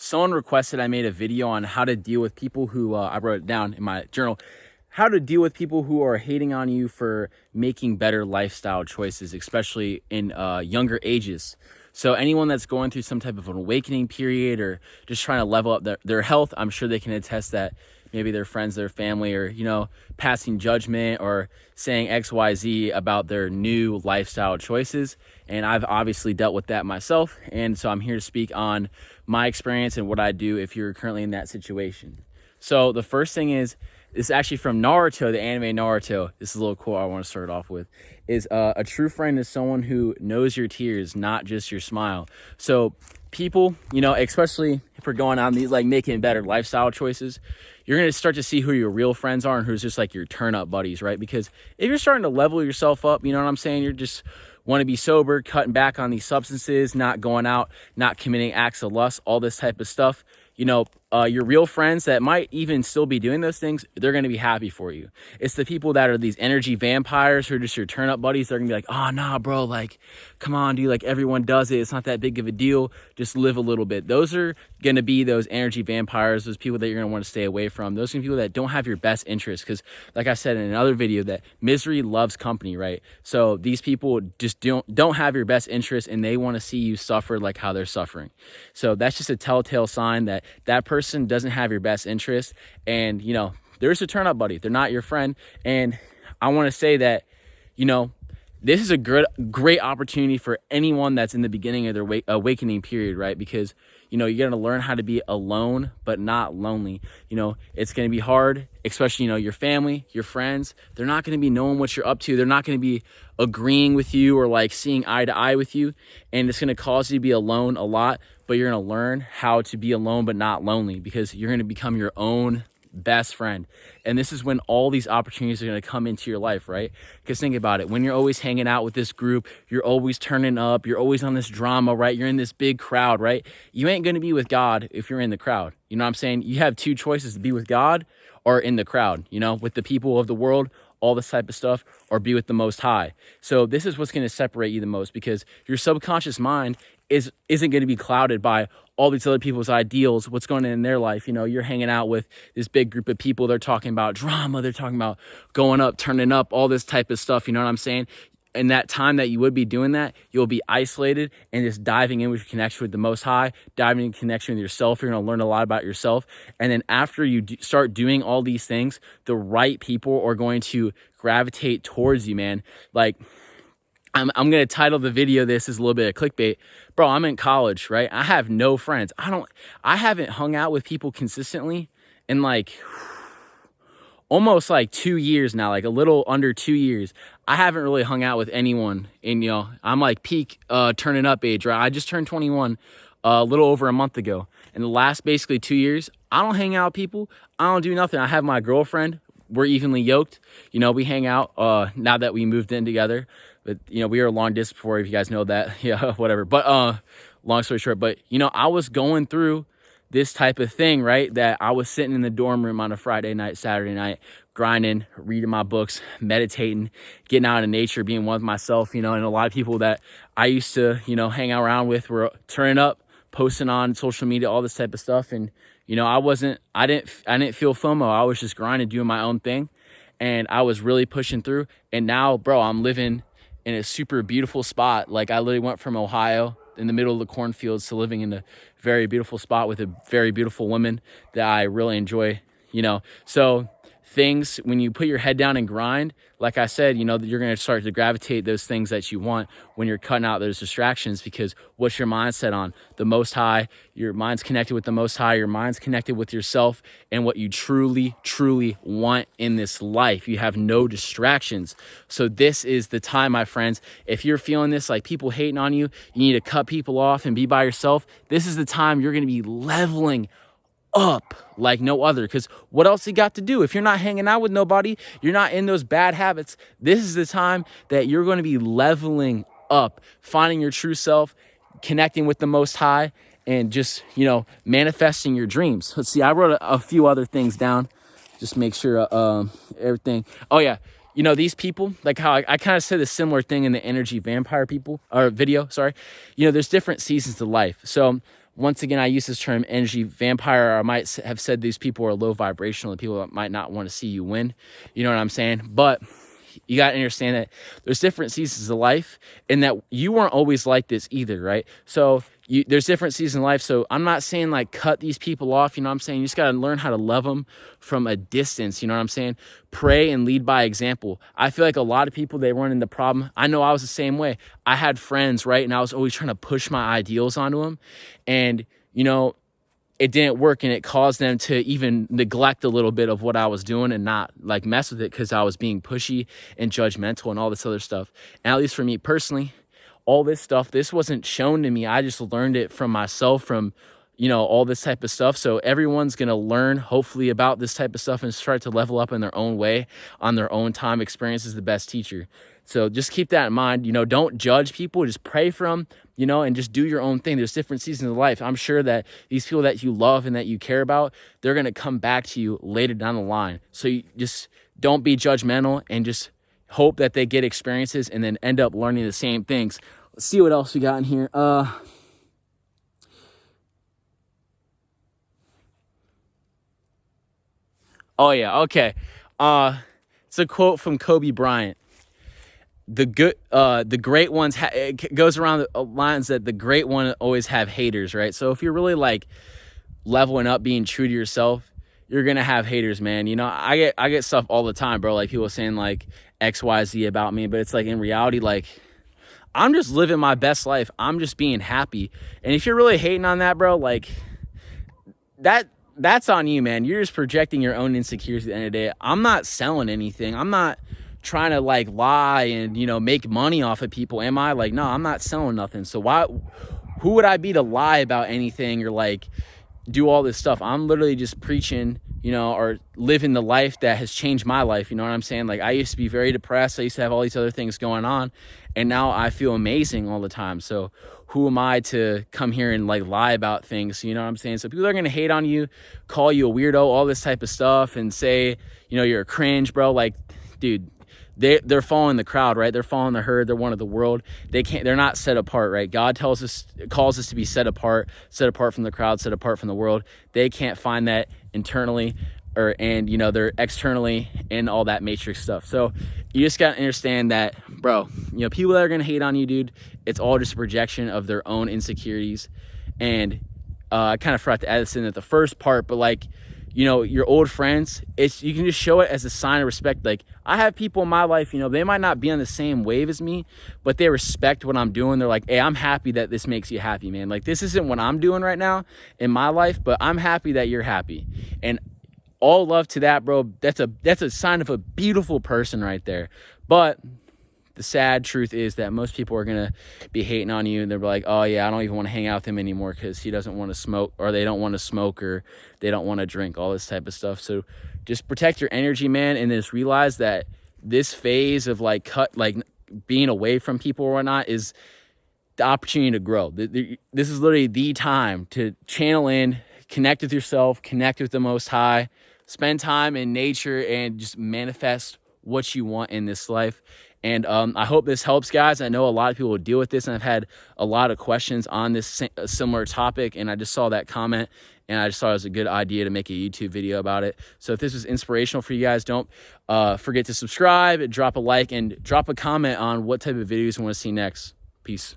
someone requested I made a video on how to deal with people who, I wrote it down in my journal, how to deal with people who are hating on you for making better lifestyle choices, especially in younger ages. So anyone that's going through some type of an awakening period or just trying to level up their health, I'm sure they can attest that maybe their friends, their family, or, you know, passing judgment or saying XYZ about their new lifestyle choices. And I've obviously dealt with that myself. And so I'm here to speak on my experience and what I do if you're currently in that situation. So the first thing is, this is actually from Naruto, the anime Naruto. This is a little quote I want to start off with. Is a true friend is someone who knows your tears, not just your smile. So people, you know, especially if we're going on these like making better lifestyle choices, you're going to start to see who your real friends are and who's just like your turn-up buddies, right? Because if you're starting to level yourself up, you know what I'm saying? You're just want to be sober, cutting back on these substances, not going out, not committing acts of lust, all this type of stuff. You know, your real friends that might even still be doing those things, they're going to be happy for you. It's the people that are these energy vampires who are just your turn-up buddies. They're going to be like, oh, nah, bro, like, come on, dude, like, everyone does it. It's not that big of a deal. Just live a little bit. Those are going to be those energy vampires, those people that you're going to want to stay away from. Those are people that don't have your best interest because, like I said in another video, that misery loves company, right? So these people just don't have your best interest, and they want to see you suffer like how they're suffering. So that's just a telltale sign that that person doesn't have your best interest. And, you know, there's a turn-up buddy. They're not your friend. And I want to say that, you know, this is a great opportunity for anyone that's in the beginning of their awakening period, right? Because, you know, you're going to learn how to be alone, but not lonely. You know, it's going to be hard, especially, you know, your family, your friends. They're not going to be knowing what you're up to. They're not going to be agreeing with you or like seeing eye to eye with you. And it's going to cause you to be alone a lot, but you're going to learn how to be alone, but not lonely, because you're going to become your own best friend. And this is when all these opportunities are going to come into your life, right? Because think about it, when you're always hanging out with this group, you're always turning up, you're always on this drama, right? You're in this big crowd, right? You ain't going to be with God if you're in the crowd. You know what I'm saying? You have two choices: to be with God or in the crowd, you know, with the people of the world, all this type of stuff, or be with the Most High. So this is what's going to separate you the most, because your subconscious mind isn't going to be clouded by all these other people's ideals, what's going on in their life. You know, you're hanging out with this big group of people. They're talking about drama. They're talking about going up, turning up, all this type of stuff. You know what I'm saying? In that time that you would be doing that, you'll be isolated and just diving in with your connection with the Most High, diving in connection with yourself. You're going to learn a lot about yourself. And then after you start doing all these things, the right people are going to gravitate towards you, man. Like, I'm going to title the video, this is a little bit of clickbait. Bro, I'm in college, right? I have no friends. I haven't hung out with people consistently in like almost like 2 years now, like a little under 2 years. I haven't really hung out with anyone in, you know, I'm like peak turning up age, right? I just turned 21 a little over a month ago. In the last basically 2 years, I don't hang out with people. I don't do nothing. I have my girlfriend. We're evenly yoked. You know, we hang out now that we moved in together. But, you know, we were long distance before, if you guys know that. Yeah, whatever. But long story short, but, you know, I was going through this type of thing, right? That I was sitting in the dorm room on a Friday night, Saturday night, grinding, reading my books, meditating, getting out in nature, being one with myself, you know. And a lot of people that I used to, you know, hang around with were turning up, posting on social media, all this type of stuff. And, you know, I didn't feel FOMO. I was just grinding, doing my own thing. And I was really pushing through. And now, bro, I'm living in a super beautiful spot. Like, I literally went from Ohio in the middle of the cornfields to living in a very beautiful spot with a very beautiful woman that I really enjoy, you know. So things, when you put your head down and grind, like I said, you know, you're going to start to gravitate those things that you want when you're cutting out those distractions. Because what's your mindset on? The Most High. Your mind's connected with the Most High. Your mind's connected with yourself and what you truly, truly want in this life. You have no distractions. So this is the time, my friends. If you're feeling this, like people hating on you, you need to cut people off and be by yourself. This is the time you're going to be leveling up like no other. Because what else you got to do? If you're not hanging out with nobody, you're not in those bad habits, this is the time that you're going to be leveling up, finding your true self, connecting with the Most High, and just, you know, manifesting your dreams. Let's see, I wrote a few other things down, just make sure everything. Oh yeah, you know, these people, like how I kind of said a similar thing in the energy vampire people or video, sorry. You know, there's different seasons of life. So once again, I use this term energy vampire, or I might have said these people are low vibrational, the people that might not want to see you win. You know what I'm saying? But you got to understand that there's different seasons of life, and that you weren't always like this either, right? So there's different seasons in life. So I'm not saying like cut these people off. You know what I'm saying? You just got to learn how to love them from a distance. You know what I'm saying? Pray and lead by example. I feel like a lot of people, they run into the problem. I know I was the same way. I had friends, right? And I was always trying to push my ideals onto them. And, you know, it didn't work, and it caused them to even neglect a little bit of what I was doing and not like mess with it because I was being pushy and judgmental and all this other stuff. And at least for me personally, all this stuff, this wasn't shown to me. I just learned it from myself, from, you know, all this type of stuff. So everyone's going to learn hopefully about this type of stuff and start to level up in their own way on their own time. Experience is the best teacher. So just keep that in mind. You know, don't judge people, just pray for them, you know, and just do your own thing. There's different seasons of life. I'm sure that these people that you love and that you care about, they're going to come back to you later down the line. So you just don't be judgmental, and just hope that they get experiences and then end up learning the same things. Let's see what else we got in here. Oh yeah, okay. It's a quote from Kobe Bryant. The great ones, it goes around the lines that the great one always have haters, right? So if you're really like leveling up, being true to yourself, you're gonna have haters, man. You know, I get stuff all the time, bro. Like people saying like XYZ about me, but it's like in reality, like I'm just living my best life. I'm just being happy. And if you're really hating on that, bro, like that's on you, man. You're just projecting your own insecurities at the end of the day. I'm not selling anything. I'm not trying to like lie and, you know, make money off of people. Am I? Like, no, I'm not selling nothing. So who would I be to lie about anything or like do all this stuff? I'm literally just preaching, you know, or living the life that has changed my life. You know what I'm saying? Like I used to be very depressed. I used to have all these other things going on, and now I feel amazing all the time. So who am I to come here and like lie about things? You know what I'm saying? So people are going to hate on you, call you a weirdo, all this type of stuff, and say, you know, you're a cringe, bro. Like, dude, they're following the crowd, right? They're following the herd. They're one of the world. They're not set apart, right? God calls us to be set apart from the crowd, set apart from the world. They can't find that internally, and you know, they're externally in all that matrix stuff. So you just got to understand that, bro, you know, people that are going to hate on you, dude, it's all just a projection of their own insecurities. And I kind of forgot to add this in at the first part, but like, you know, your old friends, you can just show it as a sign of respect. Like I have people in my life, you know, they might not be on the same wave as me, but they respect what I'm doing. They're like, hey, I'm happy that this makes you happy, man. Like this isn't what I'm doing right now in my life, but I'm happy that you're happy. And all love to that, bro. That's a sign of a beautiful person right there. But the sad truth is that most people are going to be hating on you, and they're like, oh yeah, I don't even want to hang out with him anymore because he doesn't want to smoke, or they don't want to smoke, or they don't want to drink, all this type of stuff. So just protect your energy, man, and just realize that this phase of like being away from people or whatnot is the opportunity to grow. This is literally the time to channel in, connect with yourself, connect with the Most High, spend time in nature, and just manifest what you want in this life. And I hope this helps, guys. I know a lot of people deal with this, and I've had a lot of questions on this similar topic, and I just saw that comment, and I just thought it was a good idea to make a YouTube video about it. So if this was inspirational for you guys, don't forget to subscribe, drop a like, and drop a comment on what type of videos you want to see next. Peace.